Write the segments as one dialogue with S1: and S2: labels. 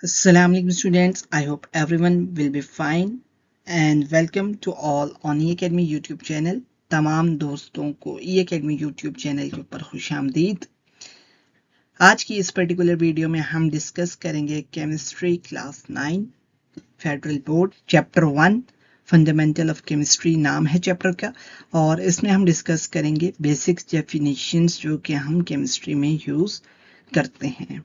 S1: Assalamu alaikum students. I hope everyone will be fine and welcome to all on E-Academy YouTube channel. तमाम दोस्तों को E-Academy YouTube channel के ऊपर खुशामदीद। आज की इस पर्टिकुलर वीडियो में हम डिस्कस करेंगे chemistry class 9 federal board chapter 1 fundamental of chemistry नाम है चैप्टर का, और इसमें हम डिस्कस करेंगे बेसिक्स डेफिनेशंस जो कि हम केमिस्ट्री में यूज करते हैं।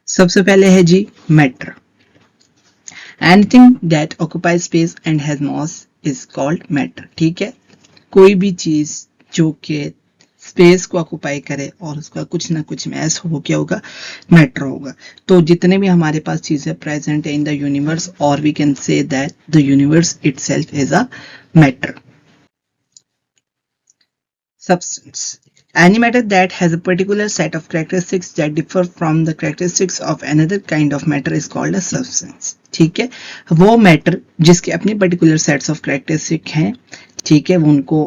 S1: सबसे पहले है जी matter. Anything that occupies space and has mass is called matter. ठीक है, कोई भी चीज जो कि स्पेस को ऑक्यूपाई करे और उसका कुछ ना कुछ मैस हो, क्या होगा? मैटर होगा। तो जितने भी हमारे पास चीजें प्रेजेंट है इन द यूनिवर्स, और we can say that the universe itself is a matter. Substance. Any matter that has a particular set of characteristics that differ from the characteristics of another kind of matter is called a substance. ठीक है, वो matter जिसके अपने particular sets of characteristic हैं, ठीक है, वो उनको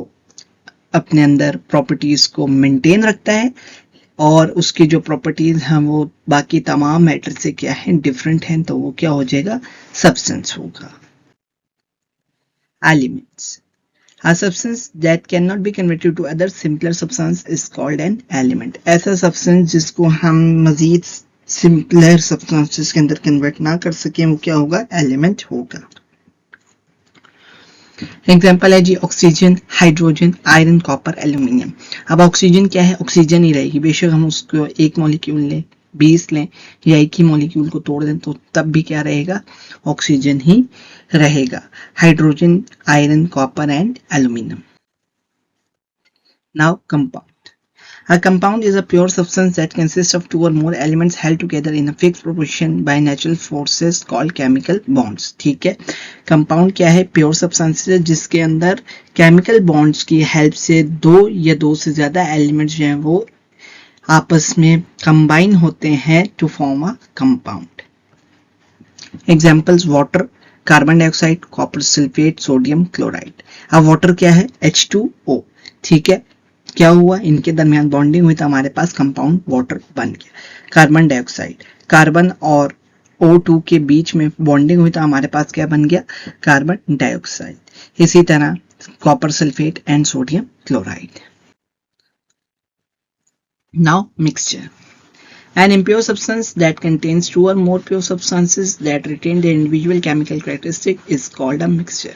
S1: अपने अंदर प्रॉपर्टीज को मेंटेन रखता है और उसकी जो प्रॉपर्टीज हैं वो बाकी तमाम मैटर से क्या है, डिफरेंट हैं, तो वो क्या हो जाएगा? सब्सटेंस होगा। Elements. A substance that cannot be converted to other simpler substance is called an element. ऐसा substance जिसको हम मजीद simpler substances के अंदर convert ना कर सकें, वो क्या होगा? element होगा। एग्जाम्पल है जी oxygen, hydrogen, iron, copper, aluminium. अब ऑक्सीजन क्या है? ऑक्सीजन ही रहेगी, बेशक हम उसको एक मॉलिक्यूल लें, 20 लें या एक ही मॉलिक्यूल को तोड़ दें तो तब भी क्या रहेगा? ऑक्सीजन ही रहेगा। Hydrogen, iron, copper and aluminium. Now compound. A compound is a pure substance that consists of two or more elements held together in a fixed proportion by natural forces called chemical bonds. ठीक है, compound क्या है? Pure substance है जिसके अंदर chemical bonds की help से दो या दो से ज्यादा एलिमेंट्स जो हैं वो आपस में कंबाइन होते हैं to form a compound. Examples water, carbon dioxide, copper sulphate, sodium chloride. अब वाटर क्या है? H2O। ठीक है, क्या हुआ? इनके दरमियान बॉन्डिंग हुई तो हमारे पास कंपाउंड वाटर बन गया। कार्बन डाइऑक्साइड, कार्बन और O2 के बीच में बॉन्डिंग हुई तो हमारे पास क्या बन गया? Carbon dioxide. इसी तरह copper sulphate and sodium chloride. Now mixture. An impure substance that contains two or more pure substances that retain their individual chemical characteristic is called a mixture.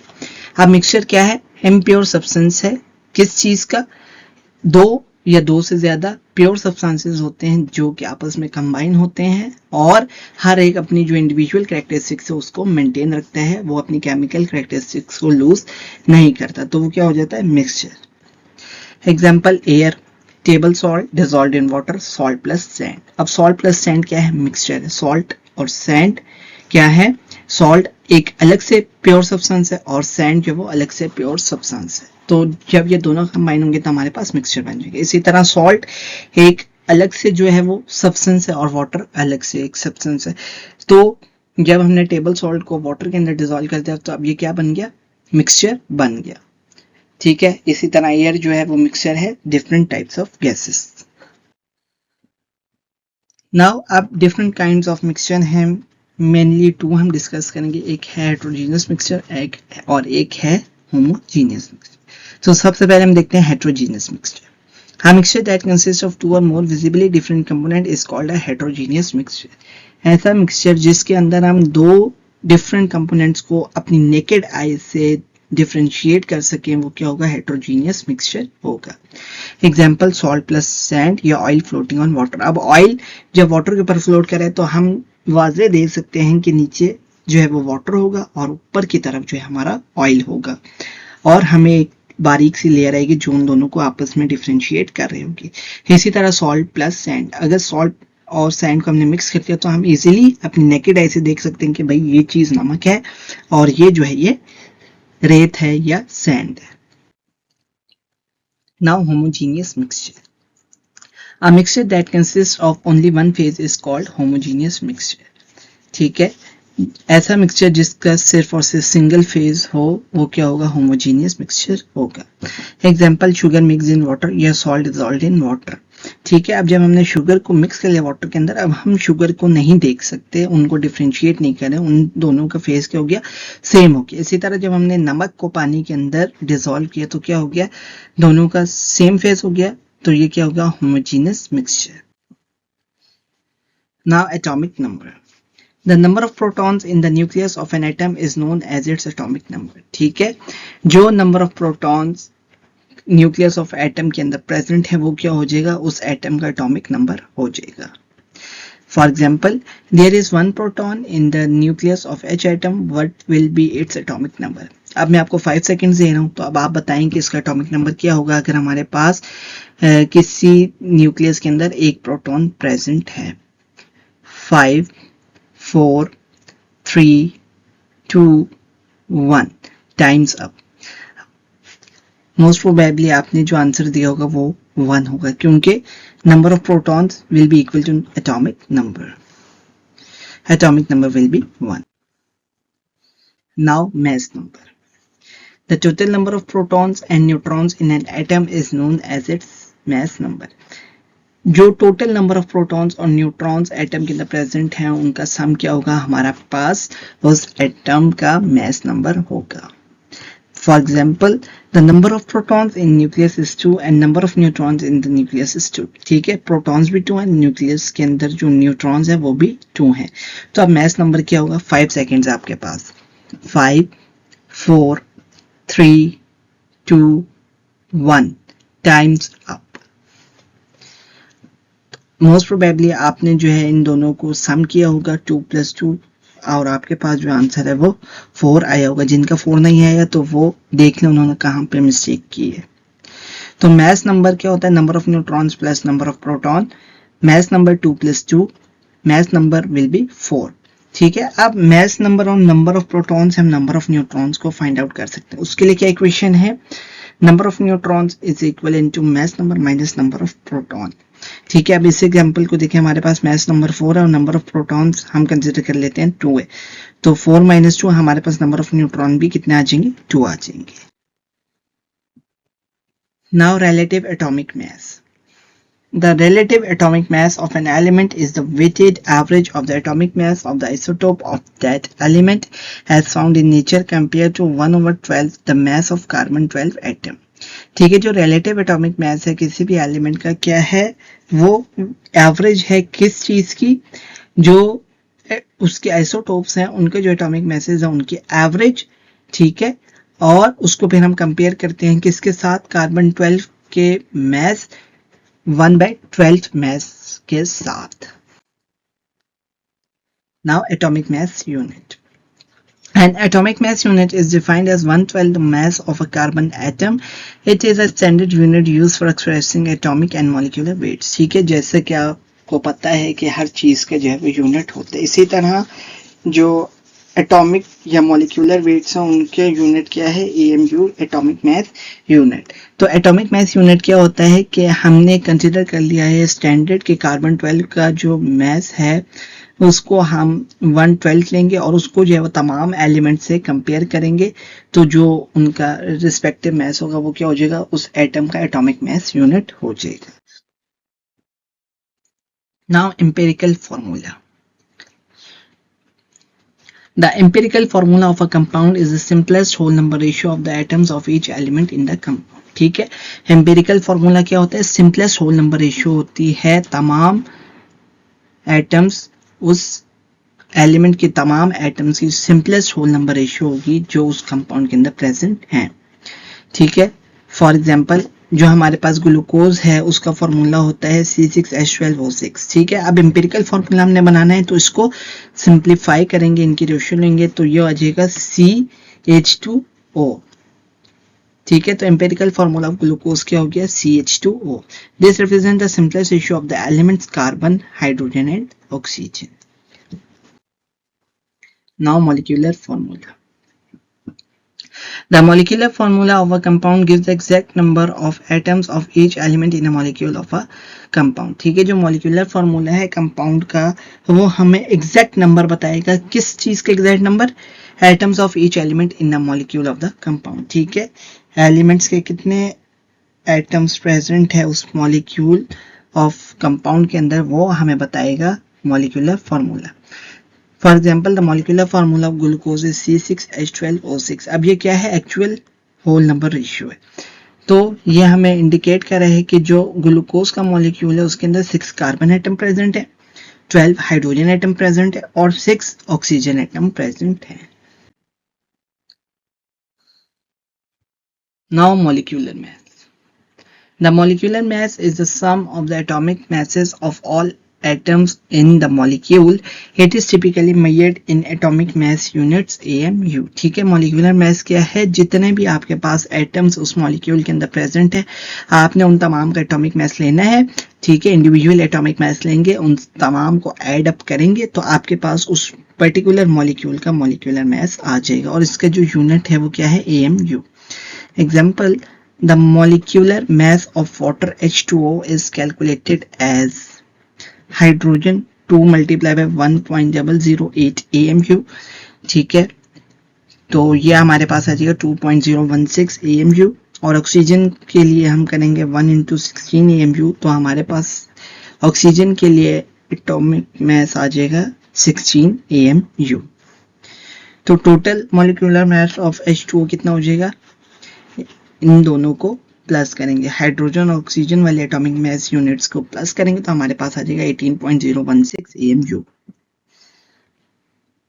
S1: अब मिक्सचर क्या है? impure substance है किस चीज का? दो या दो से ज्यादा प्योर सब्सटेंसेस होते हैं जो कि आपस में कंबाइन होते हैं और हर एक अपनी जो इंडिविजुअल कैरेक्टरिस्टिक्स है उसको मेंटेन रखता है, वो अपनी केमिकल कैरेक्टरिस्टिक्स को लूज नहीं करता, तो वो क्या हो जाता है? Mixture. Example air, table salt dissolved in water, salt plus sand. अब सॉल्ट प्लस सैंड क्या है? मिक्सचर है। सॉल्ट और सैंड क्या है? सॉल्ट एक अलग से प्योर सब्सटेंस है और सैंड जो वो अलग से प्योर सब्सटेंस है, तो जब ये दोनों कंबाइन होंगे तो हमारे पास मिक्सचर बन जाएगा। इसी तरह सॉल्ट एक अलग से जो है वो सब्सटेंस है और वाटर अलग से एक सब्सटेंस है, तो जब हमने टेबल सॉल्ट को वाटर के अंदर डिजॉल्व कर दिया तो अब ये क्या बन गया? मिक्सचर बन गया। ठीक है, इसी तरह एयर जो है वो मिक्सचर है different types of gases. Now अब डिफरेंट काइंड्स ऑफ मिक्सचर हैं, मेनली टू हम डिस्कस करेंगे। एक है हेट्रोजीनियस मिक्सचर और एक है होमोजीनियस मिक्सचर। तो सबसे पहले हम देखते हैं heterogeneous mixture. A mixture that consists of two or more visibly different components is called a heterogeneous mixture. ऐसा मिक्सचर जिसके अंदर हम दो डिफरेंट कंपोनेंट्स को अपनी नेकेड आई से डिफरेंशिएट कर सकें, वो क्या होगा? हेट्रोजीनियस मिक्सचर होगा। एग्जाम्पल सॉल्ट प्लस सैंड या ऑयल फ्लोटिंग ऑन वाटर। अब ऑयल जब वाटर के ऊपर फ्लोट करे तो हम वाज़े देख सकते हैं कि नीचे जो है वो वाटर होगा और ऊपर की तरफ जो है हमारा ऑयल होगा, और हमें एक बारीक सी लेयर आएगी जो उन दोनों को आपस में डिफरेंशिएट कर रही होगी। इसी तरह सॉल्ट प्लस सैंड, अगर सॉल्ट और सैंड को हमने मिक्स कर दिया तो हम इजीली अपनी नेकेड आई से देख सकते हैं कि भाई ये चीज नमक है और ये जो है ये रेत है या सैंड है। Now homogeneous mixture. A mixture that consists of only one phase is called homogeneous mixture. ठीक है, ऐसा मिक्सचर जिसका सिर्फ और सिर्फ सिंगल फेज हो वो क्या होगा, होमोजीनियस मिक्सचर होगा। Example, sugar mix in water या सॉल्ट डिसॉल्व्ड इन वाटर। ठीक है, अब जब हमने शुगर को मिक्स कर लिया वाटर के अंदर, अब हम शुगर को नहीं देख सकते, उनको डिफ्रेंशिएट नहीं करें, उन दोनों का फेस क्या हो गया, सेम हो गया। इसी तरह जब हमने नमक को पानी के अंदर डिसॉल्व किया तो क्या हो गया, दोनों का सेम फेस हो गया, तो ये क्या होगा, homogeneous mixture. Now atomic number, The number of protons in the nucleus of an atom is known as its atomic number. ठीक है, जो number of protons nucleus of atom के अंदर प्रेजेंट है वो क्या हो जाएगा, उस एटम का एटॉमिक नंबर हो जाएगा। For example, there is one proton in the nucleus of H atom, what will be its atomic number. अब मैं आपको 5 सेकेंड्स दे रहा हूं, तो अब आप बताएं कि इसका एटॉमिक नंबर क्या होगा अगर हमारे पास किसी न्यूक्लियस के अंदर एक प्रोटॉन प्रेजेंट है। 5 4 3 2 1 टाइम्स अप। मोस्ट प्रोबेबली आपने जो आंसर दिया होगा वो 1 होगा, क्योंकि number of protons will be equal to atomic number. Atomic number will be 1. Now mass number. The total number of protons and neutrons in an atom is known as its mass number. जो total number of protons और neutrons atom के अंदर present हैं उनका सम क्या होगा, हमारा पास उस एटम का मास नंबर होगा। For example, the number of protons in nucleus is 2 and number of neutrons in the nucleus is 2। ठीक है, प्रोटॉन्स भी 2 हैं, न्यूक्लियस के अंदर जो न्यूट्रॉन्स है वो भी 2 हैं। तो अब मास नंबर क्या होगा, 5 सेकेंड्स आपके पास। 5 4 3 2 1 टाइम्स अप। मोस्ट प्रोबेबली आपने जो है इन दोनों को सम किया होगा 2 + 2 और आपके पास जो आंसर है वो 4 आया होगा। जिनका 4 नहीं आया तो वो देख लें उन्होंने कहाँ पे मिस्टेक की है। तो मास नंबर क्या होता है, number of neutrons plus number of proton. Mass number 2 + 2, mass number will B 4। ठीक है, अब मास नंबर और नंबर ऑफ प्रोटॉन्स हम नंबर ऑफ न्यूट्रॉन्स को फाइंड आउट कर सकते हैं। उसके लिए क्या इक्वेशन है, number of neutrons is equal into mass number minus number of proton. ठीक है, अब इस एग्जांपल को देखें, हमारे पास मास नंबर 4 है और नंबर ऑफ प्रोटॉन्स हम कंसीडर कर लेते हैं 2 है, तो 4 - 2 हमारे पास नंबर ऑफ न्यूट्रॉन भी कितने आ जाएंगे, 2 आ जाएंगे। Now relative atomic mass. The relative atomic mass of an element is the weighted average of the atomic mass of the isotope of that element as found in nature compared to 1/12 the mass of carbon-12 atom. ठीक है, जो relative atomic mass है किसी भी element का क्या है, वो एवरेज है किस चीज की, जो उसके आइसोटोप्स हैं उनके जो एटॉमिक मैसेज है उनकी एवरेज। ठीक है, और उसको फिर हम कंपेयर करते हैं किसके साथ, कार्बन 12 के मास 1/12 mass के साथ। Now atomic mass unit. An atomic mass unit is defined as 1/12 mass of a carbon atom. It is a standard unit used for expressing atomic and molecular weights. ठीक है, जैसे कि आपको पता है कि हर चीज के जो है वो यूनिट होते हैं, इसी तरह जो एटॉमिक या मॉलिक्यूलर वेट्स हैं उनके यूनिट क्या है, AMU, एटॉमिक मास यूनिट। तो एटॉमिक मास यूनिट क्या होता है कि हमने कंसीडर कर लिया है स्टैंडर्ड के कार्बन 12 का जो मास है उसको हम 1/12 लेंगे और उसको जो है वो तमाम एलिमेंट से कंपेयर करेंगे, तो जो उनका रिस्पेक्टिव मास होगा वो क्या हो जाएगा, उस एटम का एटॉमिक मास यूनिट हो जाएगा। Now empirical formula. The empirical formula of a compound is the simplest whole number ratio of the atoms of each element in the compound. ठीक है, empirical formula क्या होता है, simplest whole number ratio होती है तमाम atoms, उस element के तमाम एटम्स की सिंपलेस्ट होल नंबर रेशियो होगी जो उस कंपाउंड के अंदर प्रेजेंट हैं। ठीक है, फॉर एग्जांपल जो हमारे पास ग्लूकोज है उसका फॉर्मूला होता है C6H12O6। ठीक है, अब एम्पिरिकल फॉर्मूला हमने बनाना है तो इसको सिंप्लीफाई करेंगे, इनकी रेशियो लेंगे तो ये आ जाएगा CH2O। ठीक है, तो एम्पिरिकल फॉर्मूला ऑफ ग्लूकोज क्या हो गया, CH2O। This represent the simplest ratio of the elements carbon, hydrogen and oxygen. Now molecular formula. The molecular formula of a compound gives the exact number of atoms of each element in a molecule of a compound. ठीक है, जो molecular formula है compound का वो हमें exact number बताएगा. किस चीज का exact number? Atoms of each element in a molecule of the compound. ठीक है, elements के कितने atoms present है उस molecule of compound के अंदर वो हमें बताएगा molecular formula. For example, the molecular formula of glucose is C6H12O6. अब ये क्या है? एक्चुअल होल नंबर रेशियो है. तो ये हमें इंडिकेट कर रहा है कि जो ग्लूकोज का मॉलिक्यूल है उसके अंदर 6 कार्बन एटम प्रेजेंट है, 12 हाइड्रोजन एटम प्रेजेंट है और 6 ऑक्सीजन एटम प्रेजेंट है. Now molecular mass. The molecular mass is the sum of the atomic masses of all atoms in the molecule. It is typically measured in atomic mass units AMU. ठीक है, molecular mass क्या है? जितने भी आपके पास atoms उस molecule के अंदर present है, आपने उन तमाम का atomic mass लेना है. ठीक है, individual atomic mass लेंगे, उन तमाम को add up करेंगे तो आपके पास उस particular molecule का molecular mass आ जाएगा और इसका जो unit है वो क्या है? AMU. Example, the molecular mass of water H2O is calculated as hydrogen 2 multiply by 1.008 AMU. ठीक है, तो ये हमारे पास आ जाएगा 2.016 AMU और ऑक्सीजन के लिए हम करेंगे 1 into 16 AMU. तो हमारे पास ऑक्सीजन के लिए एटॉमिक मास आ जाएगा 16 AMU. तो total molecular mass of H2O कितना हो जाएगा? इन दोनों को प्लस करेंगे, हाइड्रोजन और ऑक्सीजन वाले एटॉमिक मास यूनिट्स को प्लस करेंगे तो हमारे पास आ जाएगा 18.016 AMU.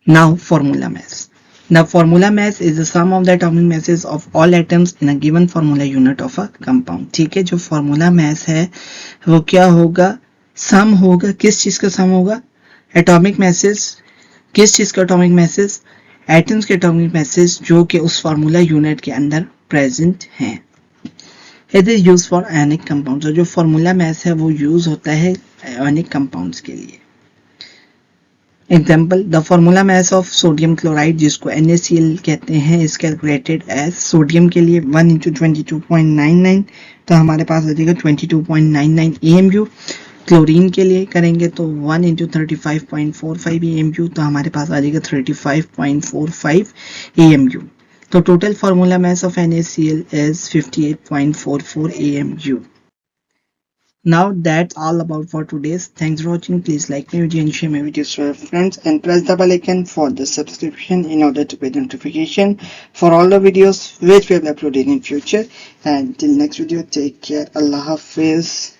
S1: Now formula mass. The formula mass is the sum of the atomic masses of all atoms in a given formula unit of a compound. ठीक है, जो formula mass है वो क्या होगा? सम होगा. किस चीज का सम होगा? Atomic masses. किस चीज का एटॉमिक masses? एटम्स के एटॉमिक masses जो कि उस फार्मूला यूनिट के अंदर प्रेजेंट हैं. It is used for ionic compounds. जो फॉर्मूला मैस है वो यूज होता है आयोनिक कंपाउंड्स के लिए. Example, the formula mass of sodium chloride जिसको NaCl कहते हैं इज कैलकुलेटेड एज सोडियम के लिए 1 into 22.99 तो हमारे पास आ जाएगा 22.99 AMU. क्लोरीन के लिए करेंगे तो 1 into 35.45 AMU तो हमारे पास आ जाएगा 35.45 AMU. तो total formula mass of NaCl is 58.44 AMU. Now that's all about for today's. Thanks for watching. Please like my video and share my videos to your friends and press the bell icon for the subscription in order to get notification for all the videos which we will upload in future. And till next video, take care. Allah Hafiz.